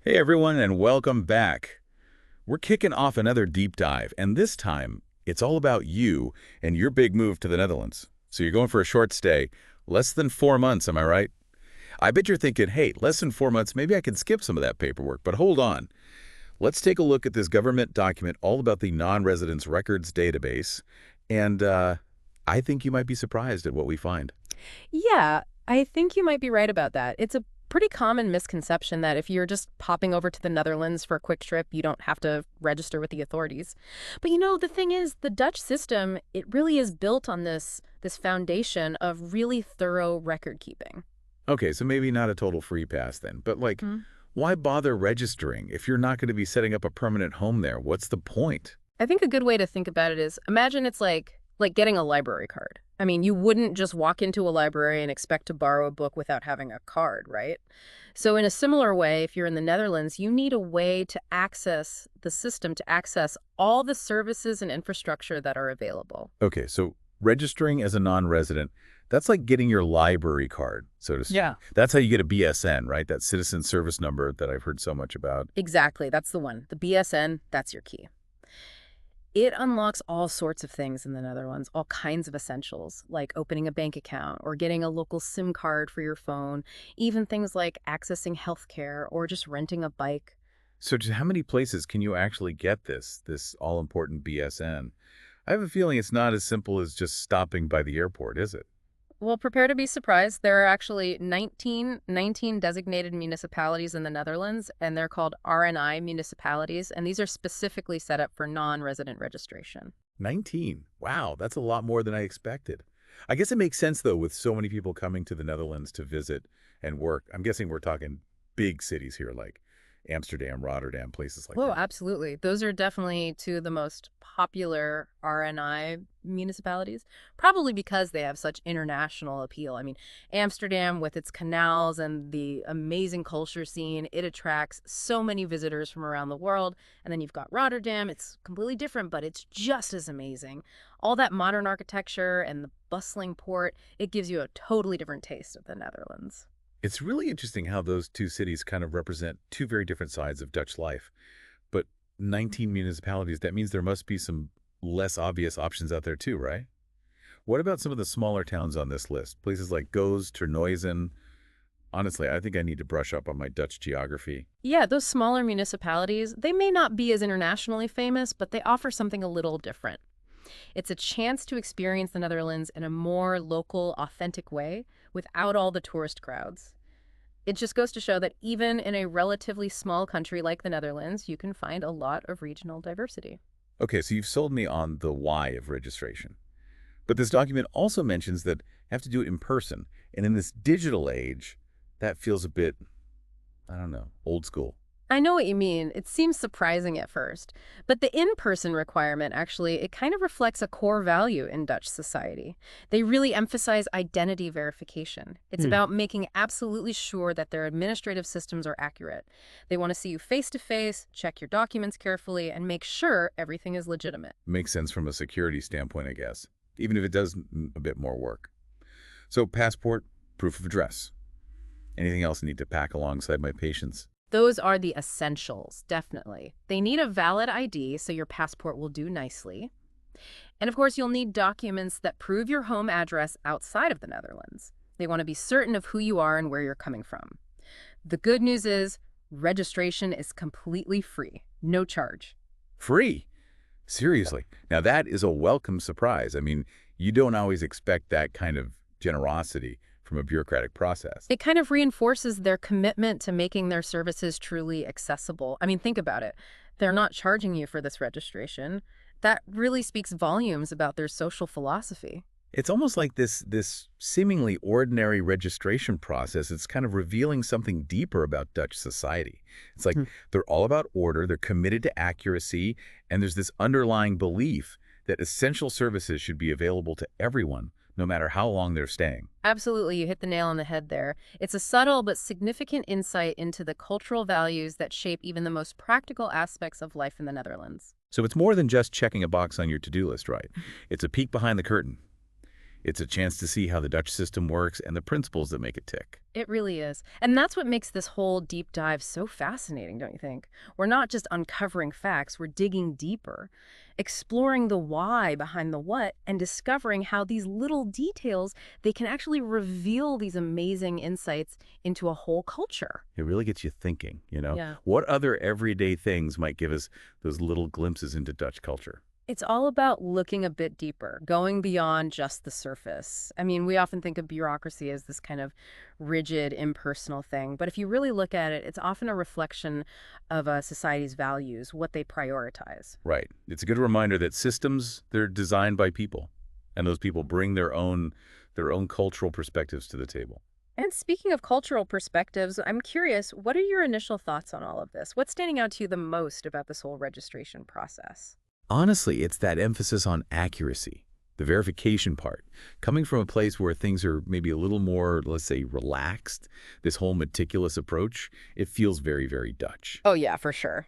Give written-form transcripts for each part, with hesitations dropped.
Hey everyone, and welcome back. We're kicking off another deep dive, and this time it's all about you and your big move to the Netherlands. So you're going for a short stay, less than 4 months, am I right? I bet you're thinking, hey, less than 4 months, maybe I can skip some of that paperwork, but hold on. Let's take a look at this government document all about the non-residence records database, and I think you might be surprised at what we find. Yeah, I think you might be right about that. It's a pretty common misconception that if you're just popping over to the Netherlands for a quick trip, you don't have to register with the authorities. But the thing is, the Dutch system, it really is built on this foundation of really thorough record keeping. Okay, so maybe not a total free pass then, but like, Hmm. why bother registering if you're not going to be setting up a permanent home there? What's the point? I think a good way to think about it is imagine it's like getting a library card. I mean, you wouldn't just walk into a library and expect to borrow a book without having a card, right? So in a similar way, if you're in the Netherlands, you need a way to access the system, to access all the services and infrastructure that are available. Okay, so registering as a non-resident, that's like getting your library card, so to speak. Yeah. That's how you get a BSN, right? That citizen service number that I've heard so much about. Exactly, that's the one. The BSN, that's your key. It unlocks all sorts of things in the Netherlands, all kinds of essentials, like opening a bank account or getting a local SIM card for your phone, even things like accessing healthcare or just renting a bike. So just how many places can you actually get this all-important BSN? I have a feeling it's not as simple as just stopping by the airport, is it? Well, prepare to be surprised. There are actually nineteen designated municipalities in the Netherlands, and they're called RNI municipalities, and these are specifically set up for non-resident registration. 19. Wow, that's a lot more than I expected. I guess it makes sense, though, with so many people coming to the Netherlands to visit and work. I'm guessing we're talking big cities here, like Amsterdam, Rotterdam, places like Oh, that. absolutely. Those are definitely two of the most popular RNI municipalities, probably because they have such international appeal. I mean, Amsterdam, with its canals and the amazing culture scene, it attracts so many visitors from around the world. And then you've got Rotterdam. It's completely different, but it's just as amazing. All that modern architecture and the bustling port, it gives you a totally different taste of the Netherlands. It's really interesting how those two cities kind of represent two very different sides of Dutch life. But 19 municipalities, that means there must be some less obvious options out there too, right? What about some of the smaller towns on this list? Places like Goes, Terneuzen. Honestly, I think I need to brush up on my Dutch geography. Yeah, those smaller municipalities, they may not be as internationally famous, but they offer something a little different. It's a chance to experience the Netherlands in a more local, authentic way without all the tourist crowds. It just goes to show that even in a relatively small country like the Netherlands, you can find a lot of regional diversity. Okay, so you've sold me on the why of registration. But this document also mentions that I have to do it in person. And in this digital age, that feels a bit, I don't know, old school. I know what you mean. It seems surprising at first, but the in-person requirement actually, it kind of reflects a core value in Dutch society. They really emphasize identity verification. It's Hmm. about making absolutely sure that their administrative systems are accurate. They want to see you face to face, check your documents carefully, and make sure everything is legitimate. Makes sense from a security standpoint, I guess, even if it does a bit more work. So passport, proof of address. Anything else I need to pack alongside my patients? Those are the essentials, definitely. They need a valid ID, so your passport will do nicely. And of course, you'll need documents that prove your home address outside of the Netherlands. They want to be certain of who you are and where you're coming from. The good news is registration is completely free, no charge. Free. Seriously. Now that is a welcome surprise. I mean, you don't always expect that kind of generosity from a bureaucratic process. It kind of reinforces their commitment to making their services truly accessible. I mean, think about it. They're not charging you for this registration. That really speaks volumes about their social philosophy. It's almost like this seemingly ordinary registration process. It's kind of revealing something deeper about Dutch society. It's like they're all about order, they're committed to accuracy, and there's this underlying belief that essential services should be available to everyone, no matter how long they're staying. Absolutely, you hit the nail on the head there. It's a subtle but significant insight into the cultural values that shape even the most practical aspects of life in the Netherlands. So it's more than just checking a box on your to-do list, right? It's a peek behind the curtain. It's a chance to see how the Dutch system works and the principles that make it tick. It really is. And that's what makes this whole deep dive so fascinating, don't you think? We're not just uncovering facts, we're digging deeper, exploring the why behind the what, and discovering how these little details, they can actually reveal these amazing insights into a whole culture. It really gets you thinking, you know? Yeah. What other everyday things might give us those little glimpses into Dutch culture? It's all about looking a bit deeper, going beyond just the surface. I mean, we often think of bureaucracy as this kind of rigid, impersonal thing, but if you really look at it, it's often a reflection of a society's values, what they prioritize. Right. It's a good reminder that systems, they're designed by people, and those people bring their own cultural perspectives to the table. And speaking of cultural perspectives, I'm curious, what are your initial thoughts on all of this? What's standing out to you the most about this whole registration process? Honestly, it's that emphasis on accuracy, the verification part. Coming from a place where things are maybe a little more, let's say, relaxed, this whole meticulous approach, it feels very, very Dutch. Oh, yeah, for sure.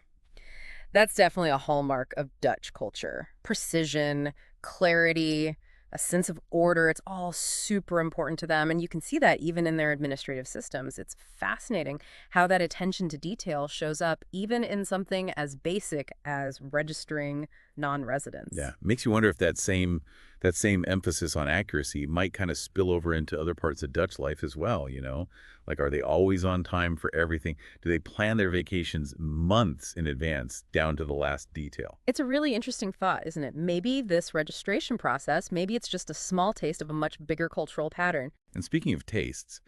That's definitely a hallmark of Dutch culture. Precision, clarity, a sense of order, it's all super important to them. And you can see that even in their administrative systems. It's fascinating how that attention to detail shows up even in something as basic as registering non-residents. Yeah, makes you wonder if that same emphasis on accuracy might kind of spill over into other parts of Dutch life as well, you know? Like, are they always on time for everything? Do they plan their vacations months in advance down to the last detail? It's a really interesting thought, isn't it? Maybe this registration process, maybe it's just a small taste of a much bigger cultural pattern. And speaking of tastes,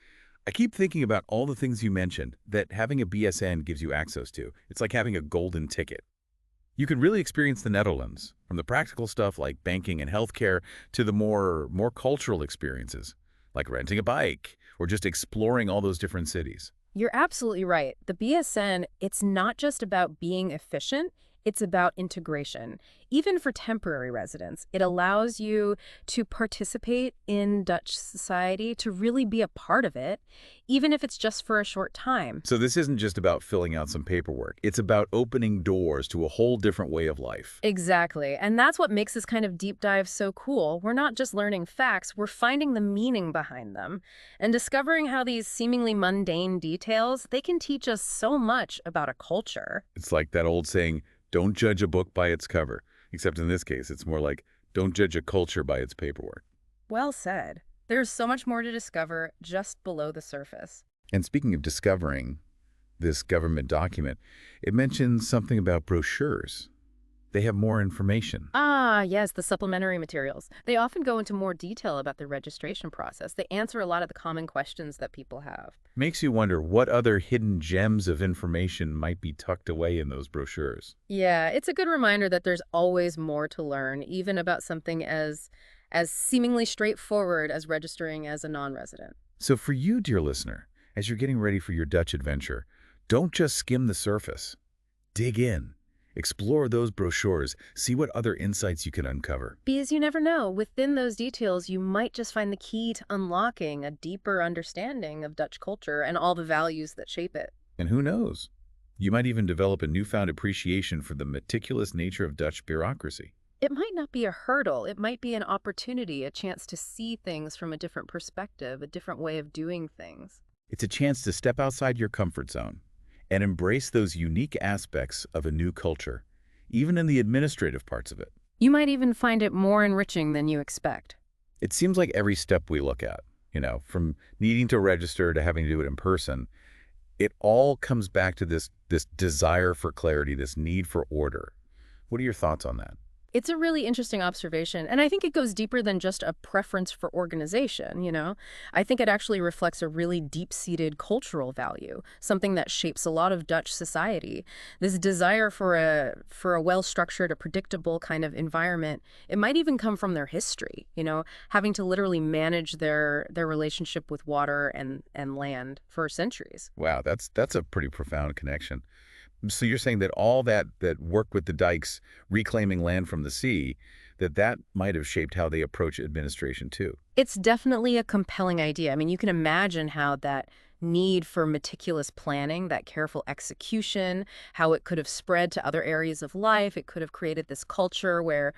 I keep thinking about all the things you mentioned that having a BSN gives you access to. It's like having a golden ticket. You can really experience the Netherlands, from the practical stuff like banking and healthcare to the more cultural experiences, like renting a bike or just exploring all those different cities. You're absolutely right. The BSN, it's not just about being efficient, it's about integration. Even for temporary residents, it allows you to participate in Dutch society, to really be a part of it, even if it's just for a short time. So this isn't just about filling out some paperwork. It's about opening doors to a whole different way of life. Exactly. And that's what makes this kind of deep dive so cool. We're not just learning facts, we're finding the meaning behind them and discovering how these seemingly mundane details, they can teach us so much about a culture. It's like that old saying, don't judge a book by its cover. Except in this case, it's more like, don't judge a culture by its paperwork. Well said. There's so much more to discover just below the surface. And speaking of discovering this government document, it mentions something about brochures. They have more information. Ah, yes, the supplementary materials. They often go into more detail about the registration process. They answer a lot of the common questions that people have. Makes you wonder what other hidden gems of information might be tucked away in those brochures. Yeah, it's a good reminder that there's always more to learn, even about something as seemingly straightforward as registering as a non-resident. So for you, dear listener, as you're getting ready for your Dutch adventure, don't just skim the surface. Dig in. Explore those brochures. See what other insights you can uncover. Because you never know, within those details, you might just find the key to unlocking a deeper understanding of Dutch culture and all the values that shape it. And who knows? You might even develop a newfound appreciation for the meticulous nature of Dutch bureaucracy. It might not be a hurdle. It might be an opportunity, a chance to see things from a different perspective, a different way of doing things. It's a chance to step outside your comfort zone and embrace those unique aspects of a new culture, even in the administrative parts of it. You might even find it more enriching than you expect. It seems like every step we look at, from needing to register to having to do it in person, it all comes back to this desire for clarity, this need for order. What are your thoughts on that? It's a really interesting observation, and I think it goes deeper than just a preference for organization. I think it actually reflects a really deep-seated cultural value, something that shapes a lot of Dutch society. This desire for a well-structured, a predictable kind of environment, it might even come from their history, having to literally manage their relationship with water and land for centuries. Wow, that's a pretty profound connection. So you're saying that all that work with the dikes, reclaiming land from the sea, that might have shaped how they approach administration too. It's definitely a compelling idea. I mean, you can imagine how that need for meticulous planning, that careful execution, how it could have spread to other areas of life. It could have created this culture where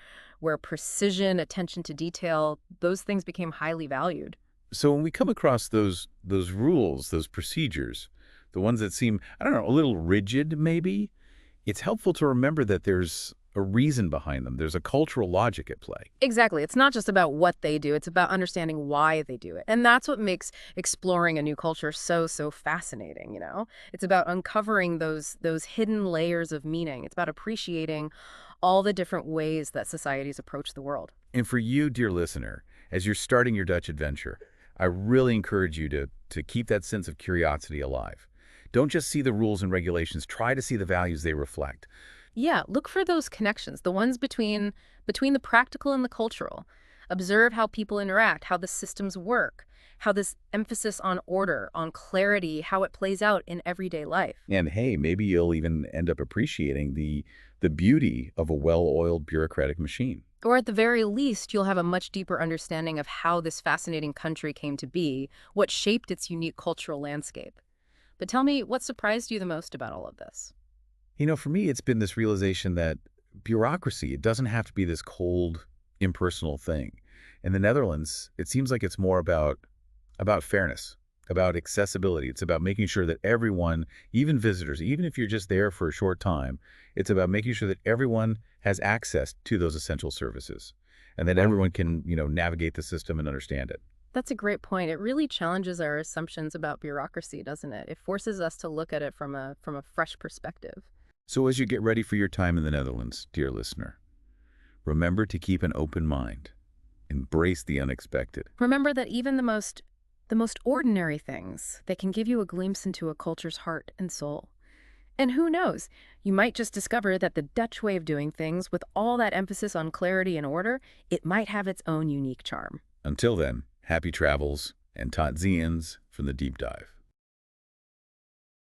precision, attention to detail, those things became highly valued. So when we come across those rules, those procedures, the ones that seem, I don't know, a little rigid maybe, it's helpful to remember that there's a reason behind them. There's a cultural logic at play. Exactly. It's not just about what they do, it's about understanding why they do it. And that's what makes exploring a new culture so fascinating, you know? It's about uncovering those hidden layers of meaning. It's about appreciating all the different ways that societies approach the world. And for you, dear listener, as you're starting your Dutch adventure, I really encourage you to keep that sense of curiosity alive. Don't just see the rules and regulations, try to see the values they reflect. Yeah, look for those connections, the ones between the practical and the cultural. Observe how people interact, how the systems work, how this emphasis on order, on clarity, how it plays out in everyday life. And hey, maybe you'll even end up appreciating the beauty of a well-oiled bureaucratic machine. Or at the very least, you'll have a much deeper understanding of how this fascinating country came to be, what shaped its unique cultural landscape. But tell me, what surprised you the most about all of this? You know, for me, it's been this realization that bureaucracy, it doesn't have to be this cold, impersonal thing. In the Netherlands, it seems like it's more about fairness, about accessibility. It's about making sure that everyone, even visitors, even if you're just there for a short time, it's about making sure that everyone has access to those essential services and that everyone can, navigate the system and understand it. That's a great point. It really challenges our assumptions about bureaucracy, doesn't it? It forces us to look at it from a fresh perspective. So as you get ready for your time in the Netherlands, dear listener, remember to keep an open mind. Embrace the unexpected. Remember that even the most ordinary things, they can give you a glimpse into a culture's heart and soul. And who knows, you might just discover that the Dutch way of doing things, with all that emphasis on clarity and order, it might have its own unique charm. Until then, happy travels and tot ziens from the deep dive.